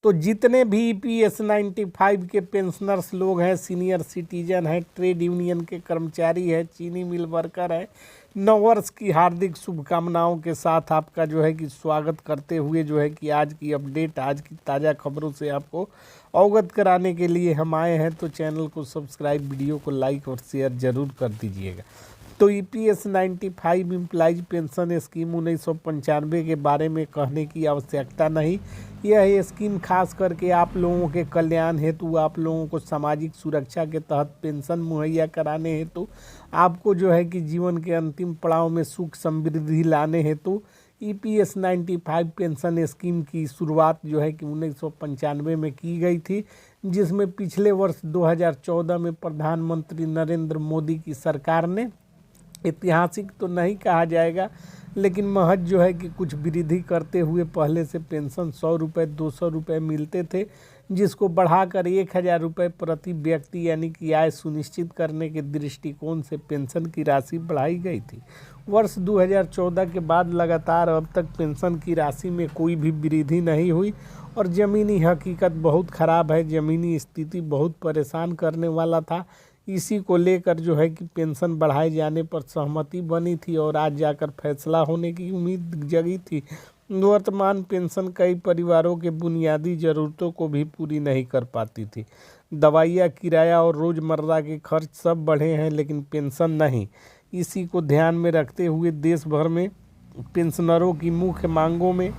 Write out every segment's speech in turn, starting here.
तो जितने भी ईपीएस 95 के पेंशनर्स लोग हैं, सीनियर सिटीजन हैं, ट्रेड यूनियन के कर्मचारी हैं, चीनी मिल वर्कर हैं, नववर्ष की हार्दिक शुभकामनाओं के साथ आपका जो है कि स्वागत करते हुए जो है कि आज की अपडेट, आज की ताज़ा खबरों से आपको अवगत कराने के लिए हम आए हैं। तो चैनल को सब्सक्राइब, वीडियो को लाइक और शेयर ज़रूर कर दीजिएगा। तो ईपीएस 95 एम्प्लॉइज पेंशन स्कीम 1995 के बारे में कहने की आवश्यकता नहीं। यह स्कीम खास करके आप लोगों के कल्याण हेतु, आप लोगों को सामाजिक सुरक्षा के तहत पेंशन मुहैया कराने हेतु, आपको जो है कि जीवन के अंतिम पड़ाव में सुख समृद्धि लाने हेतु ईपीएस 95 पेंशन स्कीम की शुरुआत जो है कि 1995 में की गई थी, जिसमें पिछले वर्ष 2014 में प्रधानमंत्री नरेंद्र मोदी की सरकार ने, ऐतिहासिक तो नहीं कहा जाएगा लेकिन महज जो है कि कुछ वृद्धि करते हुए, पहले से पेंशन 100 रुपये 200 रुपये मिलते थे, जिसको बढ़ाकर 1000 रुपये प्रति व्यक्ति यानी कि आय सुनिश्चित करने के दृष्टिकोण से पेंशन की राशि बढ़ाई गई थी। वर्ष 2014 के बाद लगातार अब तक पेंशन की राशि में कोई भी वृद्धि नहीं हुई और ज़मीनी हकीकत बहुत ख़राब है, ज़मीनी स्थिति बहुत परेशान करने वाला था। इसी को लेकर जो है कि पेंशन बढ़ाए जाने पर सहमति बनी थी और आज जाकर फैसला होने की उम्मीद जगी थी। वर्तमान पेंशन कई परिवारों के बुनियादी ज़रूरतों को भी पूरी नहीं कर पाती थी। दवाइयाँ, किराया और रोज़मर्रा के खर्च सब बढ़े हैं लेकिन पेंशन नहीं। इसी को ध्यान में रखते हुए देश भर में पेंशनरों की मुख्य मांगों में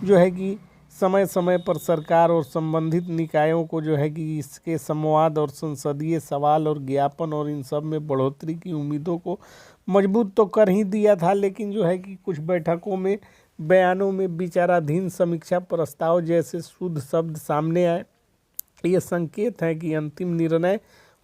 जो है कि समय समय पर सरकार और संबंधित निकायों को जो है कि इसके संवाद और संसदीय सवाल और ज्ञापन और इन सब में बढ़ोतरी की उम्मीदों को मजबूत तो कर ही दिया था, लेकिन जो है कि कुछ बैठकों में, बयानों में विचाराधीन समीक्षा प्रस्ताव जैसे शुद्ध शब्द सामने आए। ये संकेत है कि अंतिम निर्णय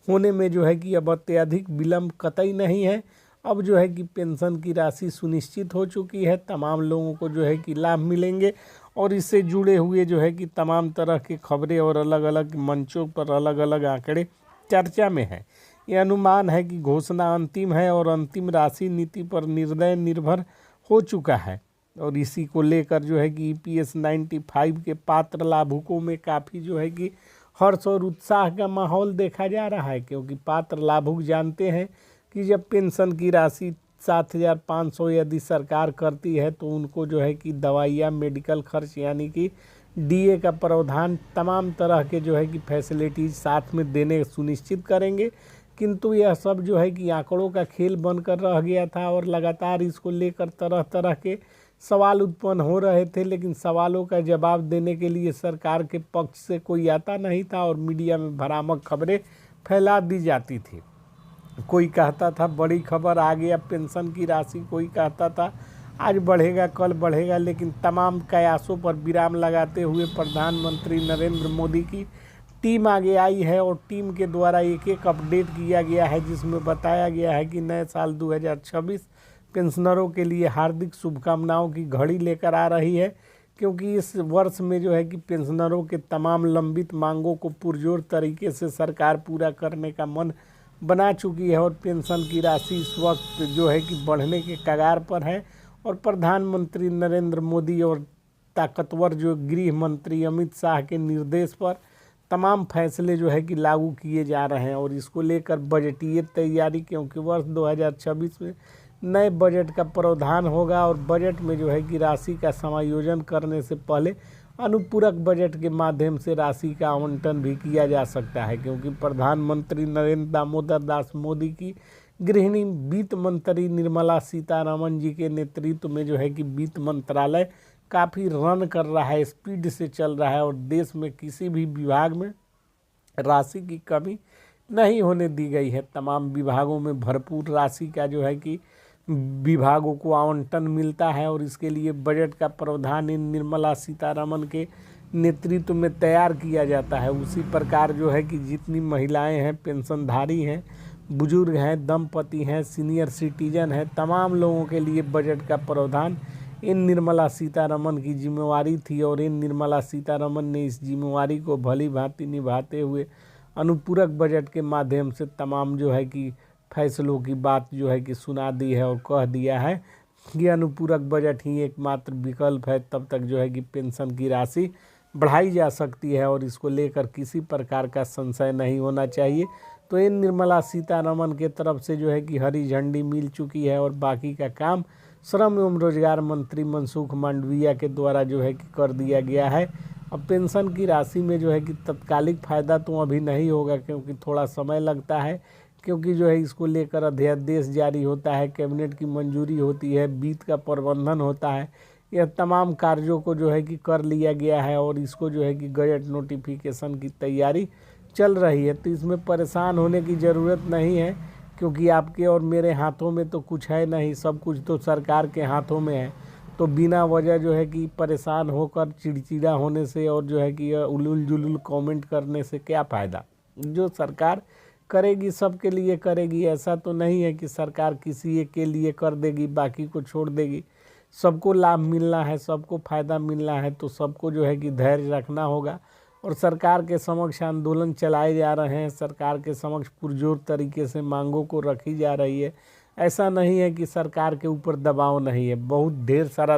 होने में जो है कि अब अत्यधिक विलंब कतई नहीं है। अब जो है कि पेंशन की राशि सुनिश्चित हो चुकी है, तमाम लोगों को जो है कि लाभ मिलेंगे और इससे जुड़े हुए जो है कि तमाम तरह की खबरें और अलग अलग मंचों पर अलग अलग आंकड़े चर्चा में हैं। ये अनुमान है कि घोषणा अंतिम है और अंतिम राशि नीति पर निर्णय निर्भर हो चुका है और इसी को लेकर जो है कि ईपीएस 95 के पात्र लाभुकों में काफ़ी जो है कि हर्ष और उत्साह का माहौल देखा जा रहा है, क्योंकि पात्र लाभुक जानते हैं कि जब पेंशन की राशि 7500 यदि सरकार करती है तो उनको जो है कि दवाइयाँ, मेडिकल खर्च यानी कि डीए का प्रावधान, तमाम तरह के जो है कि फैसिलिटीज़ साथ में देने सुनिश्चित करेंगे। किंतु यह सब जो है कि आंकड़ों का खेल बनकर रह गया था और लगातार इसको लेकर तरह तरह के सवाल उत्पन्न हो रहे थे, लेकिन सवालों का जवाब देने के लिए सरकार के पक्ष से कोई आता नहीं था और मीडिया में भ्रामक खबरें फैला दी जाती थी। कोई कहता था बड़ी खबर आ गया पेंशन की राशि, कोई कहता था आज बढ़ेगा कल बढ़ेगा, लेकिन तमाम कयासों पर विराम लगाते हुए प्रधानमंत्री नरेंद्र मोदी की टीम आगे आई है और टीम के द्वारा एक एक अपडेट किया गया है, जिसमें बताया गया है कि नए साल 2026 पेंशनरों के लिए हार्दिक शुभकामनाओं की घड़ी लेकर आ रही है, क्योंकि इस वर्ष में जो है कि पेंशनरों के तमाम लंबित मांगों को पुरजोर तरीके से सरकार पूरा करने का मन बना चुकी है और पेंशन की राशि इस वक्त जो है कि बढ़ने के कगार पर है और प्रधानमंत्री नरेंद्र मोदी और ताकतवर जो गृह मंत्री अमित शाह के निर्देश पर तमाम फैसले जो है कि लागू किए जा रहे हैं और इसको लेकर बजटीय तैयारी, क्योंकि वर्ष 2026 में नए बजट का प्रावधान होगा और बजट में जो है कि राशि का समायोजन करने से पहले अनुपूरक बजट के माध्यम से राशि का आवंटन भी किया जा सकता है, क्योंकि प्रधानमंत्री नरेंद्र दामोदर दास मोदी की गृहिणी वित्त मंत्री निर्मला सीतारमण जी के नेतृत्व में जो है कि वित्त मंत्रालय काफ़ी रन कर रहा है, स्पीड से चल रहा है और देश में किसी भी विभाग में राशि की कमी नहीं होने दी गई है। तमाम विभागों में भरपूर राशि का जो है कि विभागों को आवंटन मिलता है और इसके लिए बजट का प्रावधान इन निर्मला सीतारमण के नेतृत्व में तैयार किया जाता है। उसी प्रकार जो है कि जितनी महिलाएं हैं, पेंशनधारी हैं, बुजुर्ग हैं, दंपति हैं, सीनियर सिटीजन हैं, तमाम लोगों के लिए बजट का प्रावधान इन निर्मला सीतारमण की जिम्मेवारी थी और इन निर्मला सीतारमण ने इस जिम्मेवारी को भली भांति निभाते हुए अनुपूरक बजट के माध्यम से तमाम जो है कि फैसलों की बात जो है कि सुना दी है और कह दिया है कि अनुपूरक बजट ही एकमात्र विकल्प है, तब तक जो है कि पेंशन की राशि बढ़ाई जा सकती है और इसको लेकर किसी प्रकार का संशय नहीं होना चाहिए। तो ये निर्मला सीतारमण के तरफ से जो है कि हरी झंडी मिल चुकी है और बाकी का काम श्रम एवं रोजगार मंत्री मनसुख मांडविया के द्वारा जो है कि कर दिया गया है। अब पेंशन की राशि में जो है कि तत्कालिक फ़ायदा तो अभी नहीं होगा, क्योंकि थोड़ा समय लगता है, क्योंकि जो है इसको लेकर अध्यादेश जारी होता है, कैबिनेट की मंजूरी होती है, वित्त का प्रबंधन होता है। यह तमाम कार्यों को जो है कि कर लिया गया है और इसको जो है कि गजट नोटिफिकेशन की तैयारी चल रही है। तो इसमें परेशान होने की ज़रूरत नहीं है, क्योंकि आपके और मेरे हाथों में तो कुछ है नहीं, सब कुछ तो सरकार के हाथों में है। तो बिना वजह जो है कि परेशान होकर चिड़चिड़ा होने से और जो है कि उलूल जुलूल कमेंट करने से क्या फ़ायदा। जो सरकार करेगी सबके लिए करेगी, ऐसा तो नहीं है कि सरकार किसी एक के लिए कर देगी बाकी को छोड़ देगी। सबको लाभ मिलना है, सबको फ़ायदा मिलना है, तो सबको जो है कि धैर्य रखना होगा। और सरकार के समक्ष आंदोलन चलाए जा रहे हैं, सरकार के समक्ष पुरजोर तरीके से मांगों को रखी जा रही है। ऐसा नहीं है कि सरकार के ऊपर दबाव नहीं है, बहुत ढेर सारा